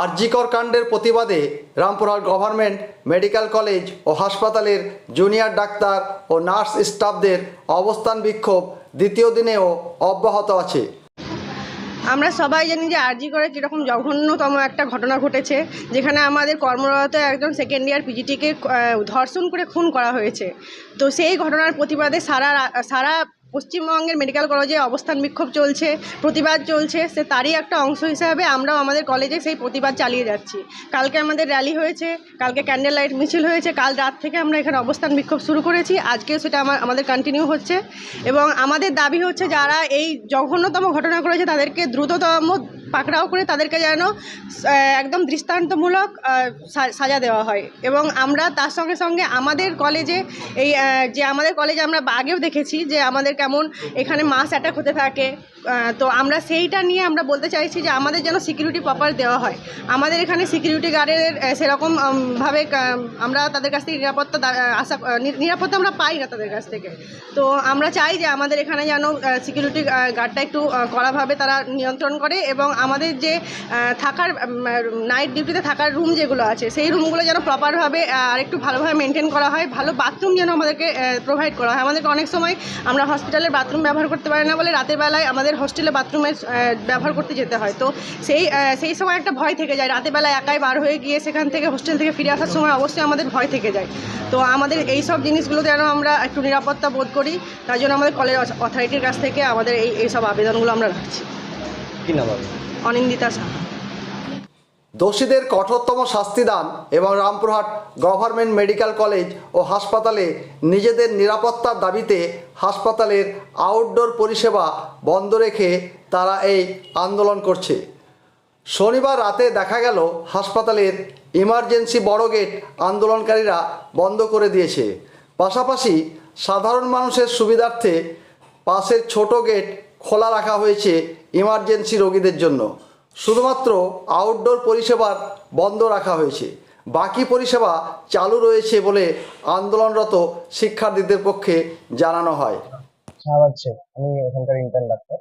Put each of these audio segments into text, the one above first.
আরজিকর কাণ্ডের প্রতিবাদে Rampurhat government medical college ও হাসপাতালের জুনিয়র ডাক্তার ও নার্স স্টাফদের অবস্থান বিক্ষোভ দ্বিতীয় দিনেও অব্যাহত আছে। আমরা সবাই জানি যে আরজি করে কীরকম জঘন্যতম একটা ঘটনা ঘটেছে, যেখানে আমাদের কর্মরত একজন সেকেন্ড ইয়ার পিজিটিকে ধর্ষণ করে খুন করা হয়েছে। তো সেই ঘটনার প্রতিবাদে সারা পশ্চিমবঙ্গের মেডিকেল কলেজে অবস্থান বিক্ষোভ চলছে, প্রতিবাদ চলছে। তারই একটা অংশ হিসাবে আমরাও আমাদের কলেজে সেই প্রতিবাদ চালিয়ে যাচ্ছি। কালকে আমাদের র্যালি হয়েছে, কালকে ক্যান্ডেল লাইট মিছিল হয়েছে, কাল রাত থেকে আমরা এখানে অবস্থান বিক্ষোভ শুরু করেছি, আজকেও সেটা আমাদের কন্টিনিউ হচ্ছে। এবং আমাদের দাবি হচ্ছে যারা এই জঘন্যতম ঘটনা করেছে তাদেরকে দ্রুততম পাকড়াও করে তাদেরকে যেন একদম দৃষ্টান্তমূলক সাজা দেওয়া হয়। এবং আমরা তার সঙ্গে সঙ্গে আমাদের কলেজে আমাদের কলেজে আমরা আগেও দেখেছি যে আমাদের কেমন এখানে মাস অ্যাটাক হতে থাকে। তো আমরা সেইটা নিয়ে আমরা বলতে চাইছি যে আমাদের যেন সিকিউরিটি প্রপার দেওয়া হয়। আমাদের এখানে সিকিউরিটি গার্ডের সেরকম ভাবে আমরা তাদের কাছ থেকে নিরাপত্তা আমরা পাই না তাদের কাছ থেকে। তো আমরা চাই যে আমাদের এখানে যেন সিকিউরিটি গার্ডটা একটু কড়াভাবে তারা নিয়ন্ত্রণ করে, এবং আমাদের যে থাকার নাইট ডিউটিতে থাকার রুম যেগুলো আছে সেই রুমগুলো যেন প্রপারভাবে আর একটু ভালোভাবে মেনটেন করা হয়। ভালো বাথরুম যেন আমাদেরকে প্রোভাইড করা হয়। আমাদেরকে অনেক সময় আমরা হসপিটালের বাথরুম ব্যবহার করতে পারি না বলে রাতের বেলায় আমাদের হোস্টেলে বাথরুমে ব্যবহার করতে যেতে হয়। তো সেই সময় একটা ভয় থেকে যায়, রাতের বেলায় একাই বার হয়ে গিয়ে সেখান থেকে হোস্টেল থেকে ফিরে আসার সময় অবশ্যই আমাদের ভয় থেকে যায়। তো আমাদের এই সব জিনিসগুলো যেন আমরা একটু নিরাপত্তা বোধ করি, তার জন্য আমাদের কলেজ অথরিটির কাছ থেকে আমাদের এই সব আবেদনগুলো আমরা রাখছি। কি নাম? অনিন্দিতা সাহা। দোষীদের কঠোরতম শাস্তি দান এবং রামপুরহাট গভর্নমেন্ট মেডিকেল কলেজ ও হাসপাতালে নিজেদের নিরাপত্তার দাবিতে হাসপাতালের আউটডোর পরিষেবা বন্ধ রেখে তারা এই আন্দোলন করছে। শনিবার রাতে দেখা গেল হাসপাতালের ইমার্জেন্সি বড় গেট আন্দোলনকারীরা বন্ধ করে দিয়েছে। পাশাপাশি সাধারণ মানুষের সুবিধার্থে পাশের ছোট গেট খোলা রাখা হয়েছে ইমার্জেন্সি রোগীদের জন্য। শুধুমাত্র আউটডোর পরিষেবার বন্ধ রাখা হয়েছে, বাকি পরিষেবা চালু রয়েছে বলে আন্দোলনরত শিক্ষার্থীদের পক্ষে জানানো হয়। আমি এখানকার ইন্টার্ন ডাক্তার।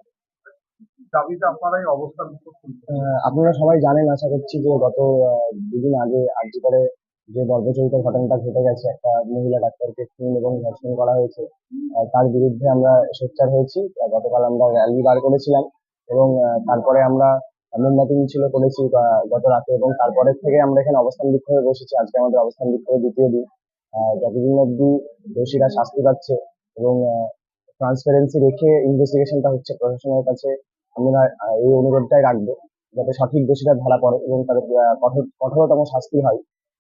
আপনারা সবাই জানেন, আশা করছি, যে গত দুদিন আগে আরজি করে যে বর্বরচিত ঘটনাটা ঘটে গেছে, একটা মহিলা ডাক্তারকে খুন এবং ধর্ষণ করা হয়েছে, তার বিরুদ্ধে আমরা সোচ্চার হয়েছি। গতকাল আমরা র্যালি বার করেছিলাম এবং তারপরে আমরা মোমবাতি মিছিল করেছি গত রাতে, এবং তারপরের থেকে আমরা এখানে অবস্থান বিক্ষোভে বসেছি। আজকে আমাদের অবস্থান বিক্ষোভের দ্বিতীয় দিন। যতদিন অব্দি দোষীরা শাস্তি পাচ্ছে এবং ট্রান্সপারেন্সি রেখে ইনভেস্টিগেশনটা হচ্ছে প্রশাসনের কাছে, আমরা এই অনুরোধটাই রাখবো যাতে সঠিক দোষীরা ধরা পড়ে এবং তাদের কঠোরতম শাস্তি হয়।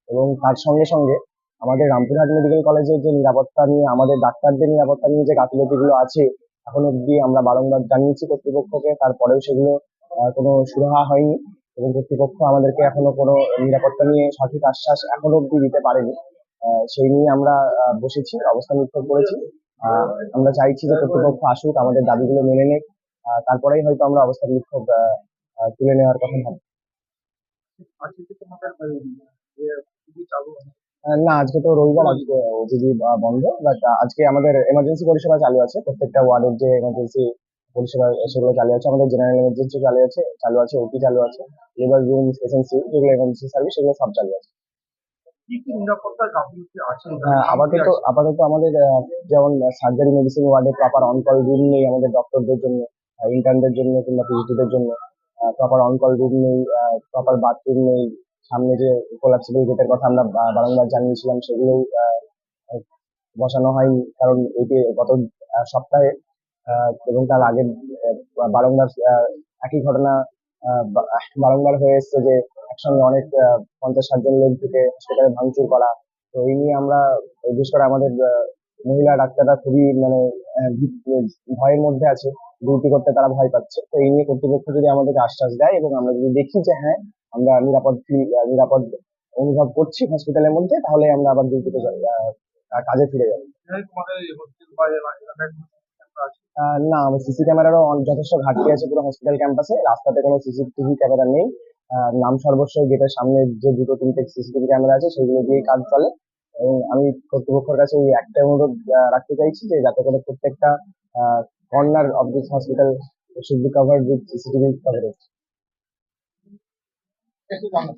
এবং তার সঙ্গে সঙ্গে আমাদের রামপুরহাট মেডিকেল কলেজের যে নিরাপত্তা নিয়ে, আমাদের ডাক্তারদের নিরাপত্তা নিয়ে যে গাফিলতিগুলো আছে, এখন অব্দি আমরা বারংবার জানিয়েছি কর্তৃপক্ষকে, তারপরেও সেগুলো কোনো সুরাহা হয়নি এবং কর্তৃপক্ষ আমাদেরকে এখনো কোনো নিরাপত্তা নিয়ে সঠিক আশ্বাস এখনো অব্দি দিতে পারেনি। সেই নিয়ে আমরা বসেছি, অবস্থান বিক্ষোভ করেছি। আমরা চাইছি যে কর্তৃপক্ষ আসুক, আমাদের দাবিগুলো মেনে নেক, তারপরেই হয়তো আমরা অবস্থান বিক্ষোভ তুলে নেওয়ার কথা ভাবি। না, আজকে তো রবিবার, আজকে ওপিডি বন্ধ, বাট আজকে আমাদের এমার্জেন্সি পরিষেবা চালু আছে। প্রত্যেকটা ওয়ার্ডের যে এমার্জেন্সি পরিষেবা সেগুলো চালু আছে, আমাদের জেনারেল এমার্জেন্সি চালু আছে, ওপি চালু আছে, লেবার রুম, এসএনসি যেগুলো এমার্জেন্সি সার্ভিস, সেগুলো সব চালু আছে। আপাতত আমাদের যেমন সার্জারি মেডিসিন ওয়ার্ডে প্রপার অনকল রুম নেই আমাদের ডক্টরদের জন্য, ইন্টার্নদের জন্য কিংবা পিজিটিদের জন্য প্রপার অনকল রুম নেই, প্রপার বাথরুম নেই। সামনে যে কোলাপসিবল গেটের কথা আমরা বারংবার জানিয়েছিলাম, সেগুলো বসানো হয়নি, কারণ এটি গত সপ্তাহে এবং তার আগের বারংবার একই ঘটনা বারংবার হয়ে এসছে যে একসঙ্গে অনেক 50-60 জন লোক থেকে হসপিটালে ভাঙচুর করা। তো এই নিয়ে আমরা, বিশেষ করে আমাদের মহিলা ডাক্তাররা খুবই ভয়ের মধ্যে আছে, ডিউটি করতে তারা ভয় পাচ্ছে। তো এই নিয়ে কর্তৃপক্ষ যদি আমাদেরকে আশ্বাস দেয় এবং আমরা যদি দেখি যে হ্যাঁ আমরা নিরাপদ অনুভব করছি হসপিটালের মধ্যে, তাহলে আমরা আবার ডিউটিতে কাজে ফিরে যাবো। না, আমার সিসি ক্যামেরারও যথেষ্ট ঘাটতি আছে পুরো হসপিটাল ক্যাম্পাসে। রাস্তাতে কোনো সিসিটিভি ক্যামেরা নেই। নাম সর্বস্ব গেটের সামনে যে 2-3টে সিসিটিভি ক্যামেরা আছে, সেগুলো দিয়েই কাজ চলে। এবং আমি কর্তৃপক্ষের কাছে এই একটা অনুরোধ রাখতে চাইছি যে যাতে করে প্রত্যেকটা corner of this hospital should be covered with CCTV coverage. একটু জানান।